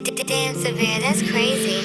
Damn, Severe, that's crazy.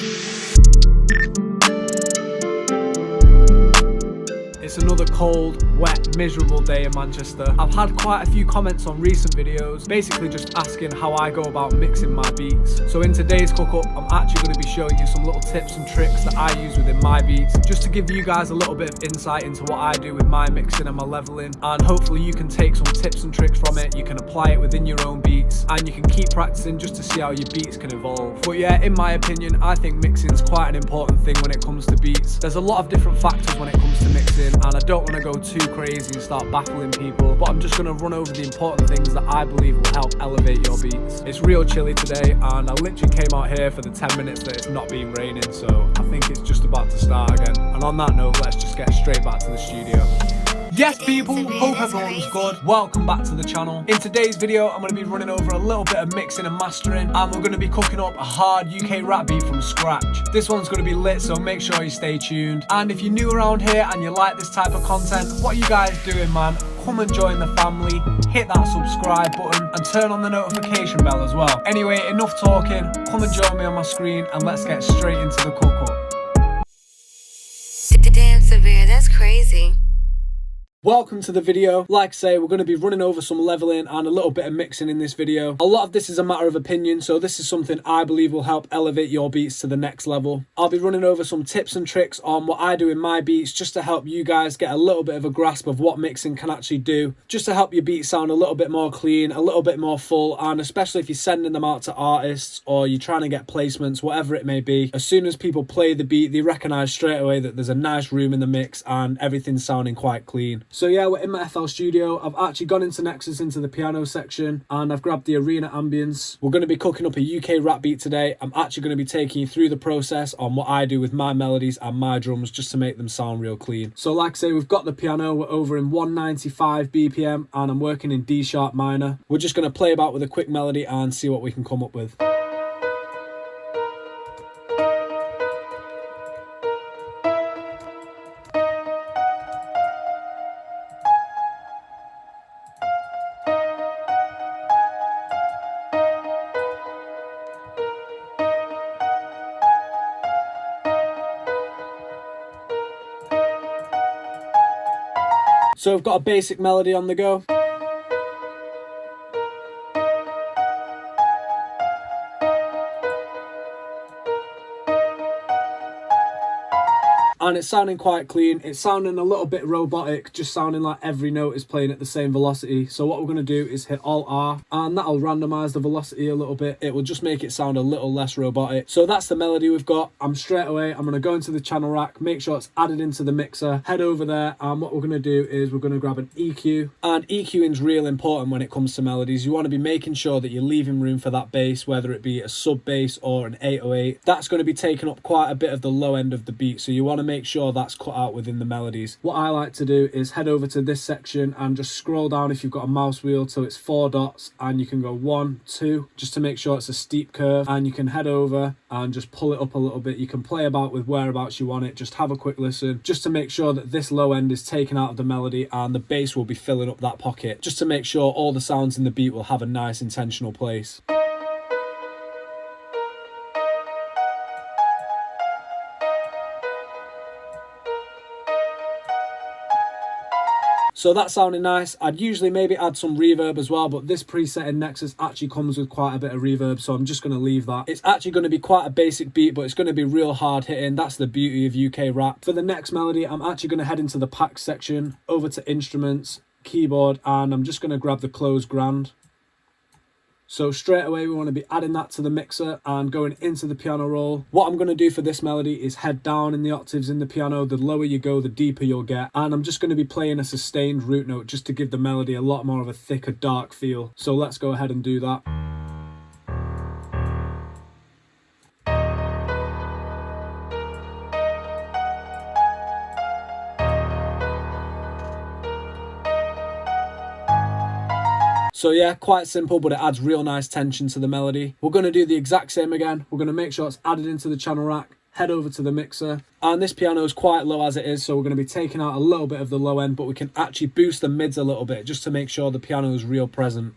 It's another cold, wet, miserable day in Manchester. I've had quite a few comments on recent videos, basically just asking how I go about mixing my beats. So in today's cook-up, I'm actually going to be showing you some little tips and tricks that I use within my beats, just to give you guys a little bit of insight into what I do with my mixing and my leveling, and hopefully you can take some tips and tricks from it, you can apply it within your own beats, and you can keep practicing just to see how your beats can evolve. But yeah, in my opinion, I think mixing is quite an important thing when it comes to beats. There's a lot of different factors when it comes to mixing, and I don't want to go too crazy and start baffling people, but I'm just going to run over the important things that I believe will help elevate your beats. It's real chilly today, and I literally came out here for the 10 minutes that it's not been raining, so I think it's just about to start again. And on that note, let's just get straight back to the studio. Yes people, hope everyone's good. Welcome back to the channel. In today's video, I'm going to be running over a little bit of mixing and mastering, and we're going to be cooking up a hard UK rap beat from scratch. This one's going to be lit, so make sure you stay tuned. And if you're new around here and you like this type of content, what are you guys doing, man? Come and join the family, hit that subscribe button and turn on the notification bell as well. Anyway, enough talking, come and join me on my screen and let's get straight into the cook-up. Damn, Severe, that's crazy. Welcome to the video. Like I say, we're going to be running over some leveling and a little bit of mixing in this video. A lot of this is a matter of opinion, so this is something I believe will help elevate your beats to the next level. I'll be running over some tips and tricks on what I do in my beats, just to help you guys get a little bit of a grasp of what mixing can actually do, just to help your beats sound a little bit more clean, a little bit more full, and especially if you're sending them out to artists or you're trying to get placements, whatever it may be, as soon as people play the beat, they recognize straight away that there's a nice room in the mix and everything's sounding quite clean. So yeah, we're in my FL studio. I've actually gone into Nexus into the piano section and I've grabbed the arena ambience. We're going to be cooking up a UK rap beat today. I'm actually going to be taking you through the process on what I do with my melodies and my drums, just to make them sound real clean. So like I say, we've got the piano, we're over in 195 BPM and I'm working in D sharp minor. We're just going to play about with a quick melody and see what we can come up with. So we've got a basic melody on the go. And it's sounding quite clean. It's sounding a little bit robotic, just sounding like every note is playing at the same velocity. So what we're going to do is hit Alt R and that'll randomize the velocity a little bit. It will just make it sound a little less robotic. So that's the melody we've got. I'm going to go into the channel rack, make sure it's added into the mixer, head over there, and what we're going to do is we're going to grab an EQ. And EQing is real important when it comes to melodies. You want to be making sure that you're leaving room for that bass, whether it be a sub bass or an 808. That's going to be taking up quite a bit of the low end of the beat, so you want to make sure that's cut out within the melodies. What I like to do is head over to this section and just scroll down if you've got a mouse wheel till it's 4 dots, and you can go 1, 2, just to make sure it's a steep curve, and you can head over and just pull it up a little bit. You can play about with whereabouts you want it, just have a quick listen, just to make sure that this low end is taken out of the melody and the bass will be filling up that pocket, just to make sure all the sounds in the beat will have a nice intentional place. So that's sounding nice. I'd usually maybe add some reverb as well, but this preset in Nexus actually comes with quite a bit of reverb, so I'm just going to leave that. It's actually going to be quite a basic beat, but it's going to be real hard hitting. That's the beauty of UK rap. For the next melody, I'm actually going to head into the pack section, over to instruments, keyboard, and I'm just going to grab the closed grand. So straight away, we want to be adding that to the mixer and going into the piano roll. What I'm going to do for this melody is head down in the octaves in the piano. The lower you go, the deeper you'll get. And I'm just going to be playing a sustained root note just to give the melody a lot more of a thicker, dark feel. So let's go ahead and do that. So yeah, quite simple, but it adds real nice tension to the melody. We're going to do the exact same again. We're going to make sure it's added into the channel rack, head over to the mixer, and this piano is quite low as it is, so we're going to be taking out a little bit of the low end, but we can actually boost the mids a little bit just to make sure the piano is real present.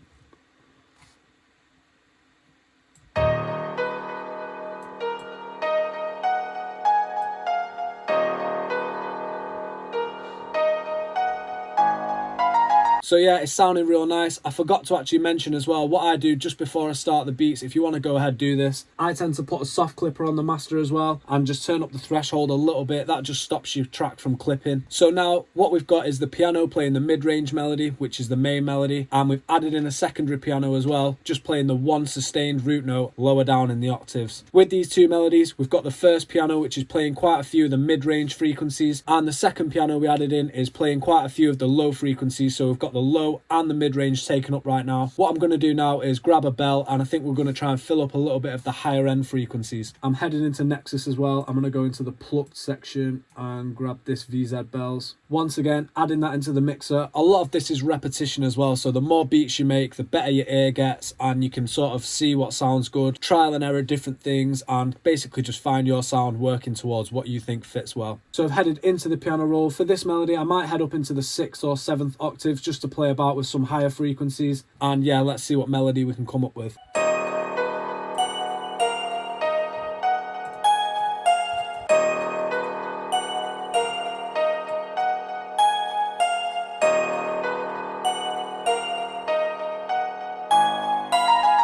So yeah, it's sounding real nice. I forgot to actually mention as well what I do just before I start the beats. If you want to go ahead, do this. I tend to put a soft clipper on the master as well and just turn up the threshold a little bit. That just stops your track from clipping. So now what we've got is the piano playing the mid-range melody, which is the main melody, and we've added in a secondary piano as well, just playing the one sustained root note lower down in the octaves. With these two melodies, we've got the first piano, which is playing quite a few of the mid-range frequencies, and the second piano we added in is playing quite a few of the low frequencies. So we've got the low and the mid-range taken up right now. What I'm going to do now is grab a bell, and I think we're going to try and fill up a little bit of the higher end frequencies. I'm heading into Nexus as well. I'm going to go into the plucked section and grab this VZ bells. Once again, adding that into the mixer. A lot of this is repetition as well, so the more beats you make, the better your ear gets, and you can sort of see what sounds good, trial and error different things, and basically just find your sound working towards what you think fits well. So I've headed into the piano roll. For this melody, I might head up into the 6th or 7th octaves just to play about with some higher frequencies, and yeah, let's see what melody we can come up with.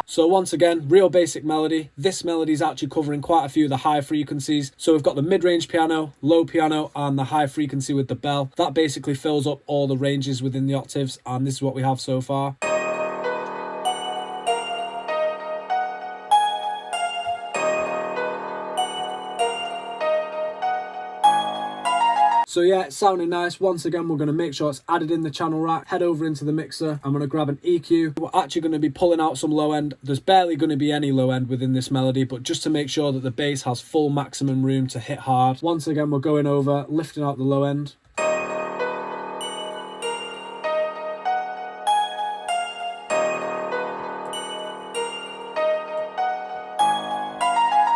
So once again, real basic melody. This melody is actually covering quite a few of the high frequencies. So we've got the mid-range piano, low piano, and the high frequency with the bell. That basically fills up all the ranges within the octaves, and this is what we have so far. So yeah, it's sounding nice. Once again, we're going to make sure it's added in the channel rack. Head over into the mixer. I'm going to grab an EQ. We're actually going to be pulling out some low end. There's barely going to be any low end within this melody, but just to make sure that the bass has full maximum room to hit hard. Once again, we're going over, lifting out the low end.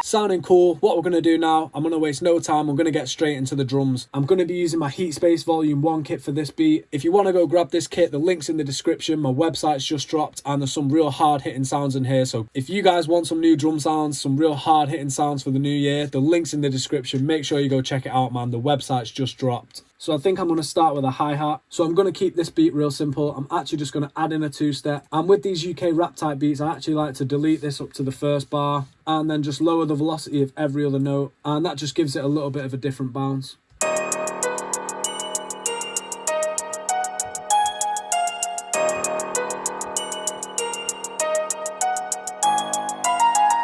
Sounding cool. What we're going to do now, I'm going to waste no time. I'm going to get straight into the drums. I'm going to be using my Heatspace Volume 1 kit for this beat. If you want to go grab this kit, the link's in the description. My website's just dropped, and there's some real hard hitting sounds in here. So if you guys want some new drum sounds, some real hard hitting sounds for the new year, the link's in the description. Make sure you go check it out, man. The website's just dropped. So I think I'm going to start with a hi-hat. So I'm going to keep this beat real simple. I'm actually just going to add in a two-step. And with these UK rap type beats, I actually like to delete this up to the first bar and then just lower the velocity of every other note. And that just gives it a little bit of a different bounce.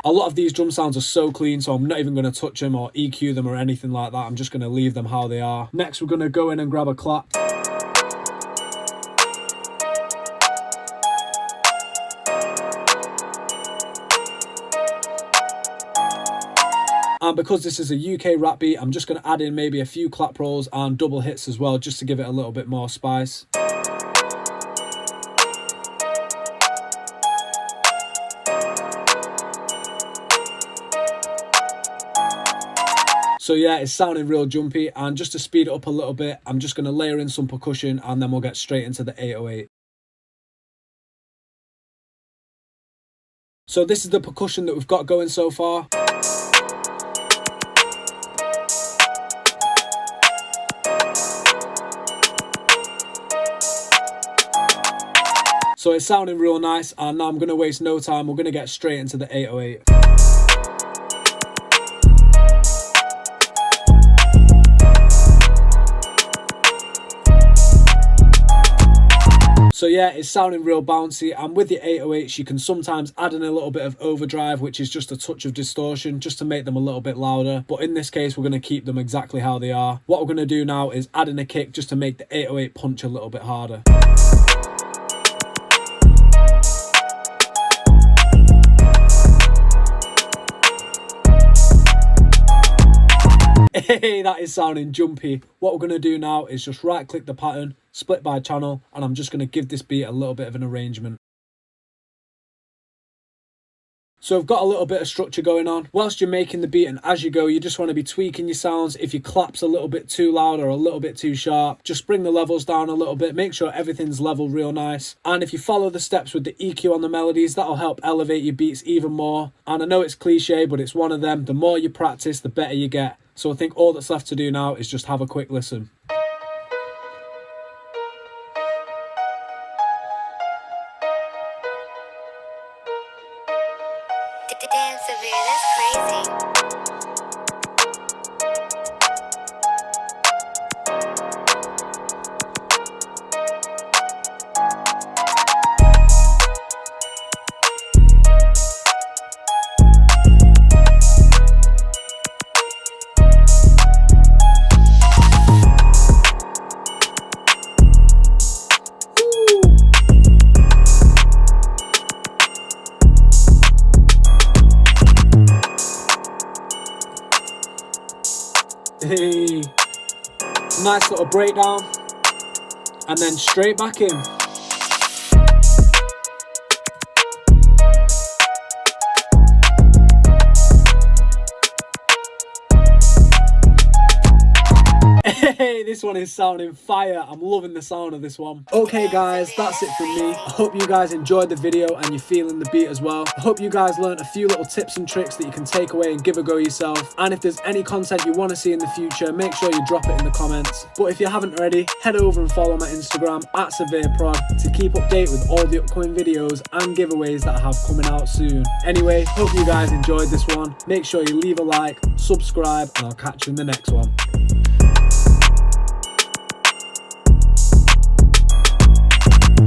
A lot of these drum sounds are so clean, so I'm not even going to touch them or EQ them or anything like that. I'm just going to leave them how they are. Next, we're going to go in and grab a clap. And because this is a UK rap beat, I'm just going to add in maybe a few clap rolls and double hits as well, just to give it a little bit more spice. So yeah, it's sounding real jumpy, and just to speed it up a little bit, I'm just going to layer in some percussion and then we'll get straight into the 808. So this is the percussion that we've got going so far. So it's sounding real nice, and now I'm going to waste no time. We're going to get straight into the 808. So yeah, it's sounding real bouncy, and with the 808s you can sometimes add in a little bit of overdrive, which is just a touch of distortion just to make them a little bit louder, but in this case we're going to keep them exactly how they are. What we're going to do now is add in a kick just to make the 808 punch a little bit harder. Hey, that is sounding jumpy. What we're going to do now is just right click the pattern, split by channel, and I'm just going to give this beat a little bit of an arrangement. So I've got a little bit of structure going on. Whilst you're making the beat and as you go, you just want to be tweaking your sounds. If your clap's a little bit too loud or a little bit too sharp, just bring the levels down a little bit. Make sure everything's level real nice. And if you follow the steps with the EQ on the melodies, that'll help elevate your beats even more. And I know it's cliche, but it's one of them. The more you practice, the better you get. So I think all that's left to do now is just have a quick listen. severe, that's crazy. Hey, nice little breakdown, and then straight back in. Hey, this one is sounding fire. I'm loving the sound of this one. Okay guys, that's it from me. I hope you guys enjoyed the video and you're feeling the beat as well. I hope you guys learned a few little tips and tricks that you can take away and give a go yourself. And if there's any content you want to see in the future, make sure you drop it in the comments. But if you haven't already, head over and follow my Instagram @SevereProd to keep updated with all the upcoming videos and giveaways that I have coming out soon. Anyway, hope you guys enjoyed this one. Make sure you leave a like, subscribe, and I'll catch you in the next one.